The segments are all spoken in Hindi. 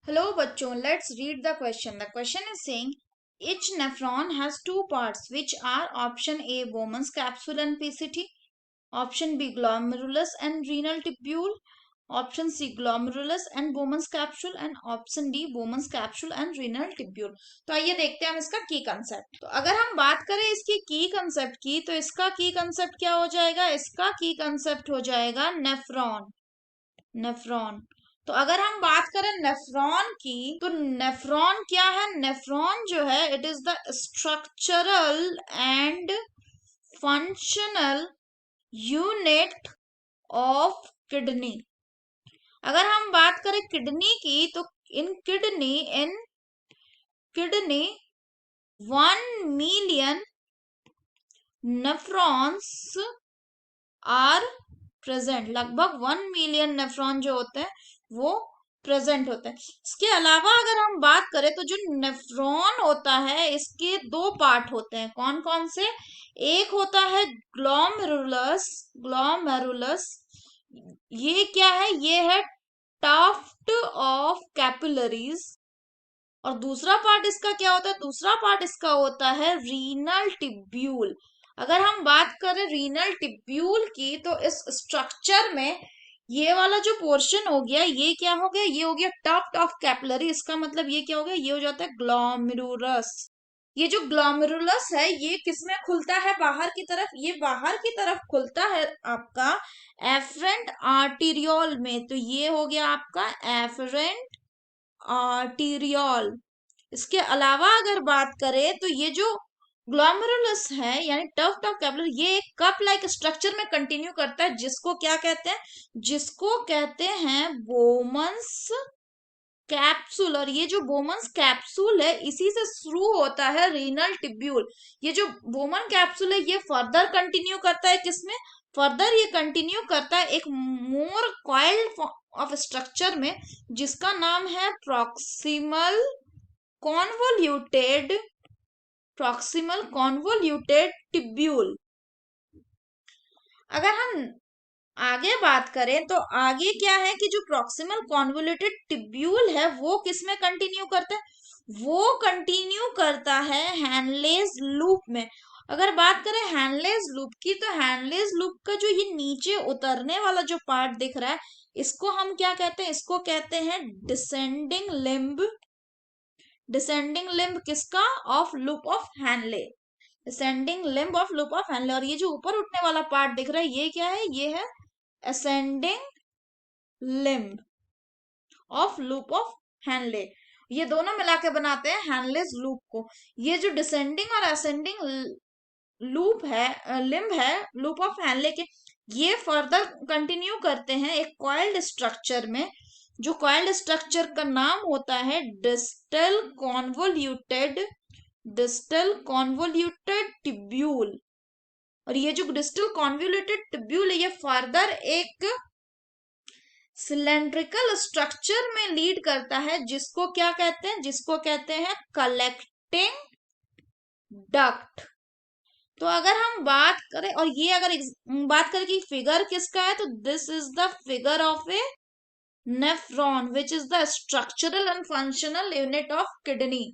Hello bachcho, let's read the question. The question is saying each nephron has two parts which are option A Bowman's capsule and PCT, option B glomerulus and renal tubule, option C glomerulus and Bowman's capsule and option D Bowman's capsule and renal tubule. तो आइए देखते हैं हम इसका की कंसेप्ट. तो अगर हम बात करें इसकी की कंसेप्ट की तो इसका की कंसेप्ट क्या हो जाएगा? इसका की कंसेप्ट हो जाएगा नेफ्रॉन. नेफ्रॉन. तो अगर हम बात करें नेफ्रॉन की तो नेफ्रॉन क्या है? नेफ्रॉन जो है it is the structural and functional unit of kidney. अगर हम बात करें किडनी की तो in kidney 1 million nephrons are present. लगभग 1 million नेफ्रॉन जो होते हैं वो प्रेजेंट होते हैं. इसके अलावा अगर हम बात करें तो जो नेफ्रॉन होता है इसके दो पार्ट होते हैं. कौन कौन से? एक होता है ग्लोमेरुलस. ग्लोमेरुलस ये क्या है? ये है टाफ्ट ऑफ कैपिलरीज. और दूसरा पार्ट इसका क्या होता है? दूसरा पार्ट इसका होता है रीनल टिब्यूल. अगर हम बात करें रीनल टिब्यूल की तो इस स्ट्रक्चर में ये वाला जो पोर्शन हो गया ये क्या हो गया? ये हो गया टफ्ट ऑफ कैपिलरी. इसका मतलब ये क्या हो गया? ये हो जाता है ग्लोमेरुलस. ये जो ग्लोमेरुलस है ये किसमें खुलता है? बाहर की तरफ. ये बाहर की तरफ खुलता है आपका एफरेंट आर्टीरियोल में. तो ये हो गया आपका एफरेंट आर्टीरियोल. इसके अलावा अगर बात करें तो ये जो ग्लोमेरुलस है यानी टफ्ट ऑफ कैपिलरी ये एक कप लाइक स्ट्रक्चर में कंटिन्यू करता है जिसको क्या कहते हैं? जिसको कहते हैं बोमन्स कैप्सूल. और ये जो बोमन्स कैप्सूल है इसी से शुरू होता है रीनल टिब्यूल. ये जो बोमन कैप्सूल है ये फर्दर कंटिन्यू करता है किसमें? फर्दर ये कंटिन्यू करता है एक मोर कॉइल्ड ऑफ स्ट्रक्चर में जिसका नाम है प्रॉक्सिमल कॉन्वोल्यूटेड टिब्यूल. अगर हम आगे बात करें तो आगे क्या है कि जो प्रॉक्सिमल कॉन्वोल्यूटेड टिब्यूल है वो किसमें कंटिन्यू करता है? वो कंटिन्यू करता है हैनलेज लूप में. अगर बात करें हैनलेज लूप की तो हैनलेज लूप का जो ये नीचे उतरने वाला जो पार्ट दिख रहा है इसको हम क्या कहते हैं? इसको कहते हैं डिसेंडिंग लिम्ब. डिसेंडिंग लिम्ब किसका? Of loop of Henle. Descending limb of loop of Henle. और ये जो ऊपर उठने वाला पार्ट दिख रहा है ये क्या है? ये है ascending limb of loop of Henle. ये दोनों मिला के बनाते हैं हैनलेस लूप को. ये जो डिसेंडिंग और असेंडिंग लूप है लिम्ब है लूप ऑफ हैनले के ये फर्दर कंटिन्यू करते हैं एक कॉइल्ड स्ट्रक्चर में. जो कॉइल्ड स्ट्रक्चर का नाम होता है डिस्टल कॉन्वोल्यूटेड टिब्यूल. और ये जो डिस्टल कॉन्वोल्यूटेड टिब्यूल है ये फर्दर एक सिलेंड्रिकल स्ट्रक्चर में लीड करता है जिसको क्या कहते हैं? जिसको कहते हैं कलेक्टिंग डक्ट. तो अगर हम बात करें और ये अगर बात करें कि फिगर किसका है तो this is the figure of A nephron which is the structural and functional unit of kidney.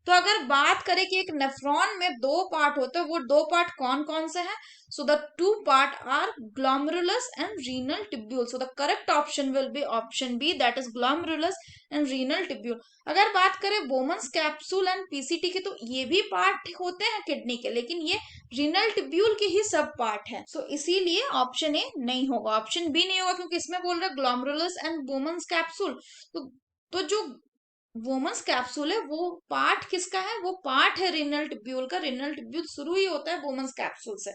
तो अगर बात करें कि एक नेफ्रॉन में दो पार्ट होते हैं वो दो पार्ट कौन कौन से हैं? So the two part are glomerulus and renal tubule. So the correct option will be option B that is glomerulus and renal tubule. अगर बात करें बोमन्स कैप्सूल एंड पीसीटी की तो ये भी पार्ट होते हैं किडनी के लेकिन ये रीनल टिब्यूल के ही सब पार्ट है. सो इसीलिए ऑप्शन ए नहीं होगा. ऑप्शन बी नहीं होगा क्योंकि इसमें बोल रहा है ग्लोमेरुलस एंड बोमन्स कैप्सूल. तो जो वोमन्स कैप्सूल है वो पार्ट किसका है? वो पार्ट है रीनल टिब्यूल का. रीनल टिब्यूल शुरू ही होता है वोमन्स कैप्सूल से.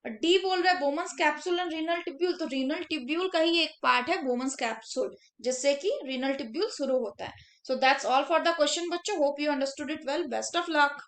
और डी बोल रहा है वोमन्स कैप्सूल एंड रीनल टिब्यूल तो रीनल टिब्यूल का ही एक पार्ट है वोमन्स कैप्सूल जिससे कि रीनल टिब्यूल शुरू होता है. So that's all for the question बच्चों. Hope you understood it well. Best of luck.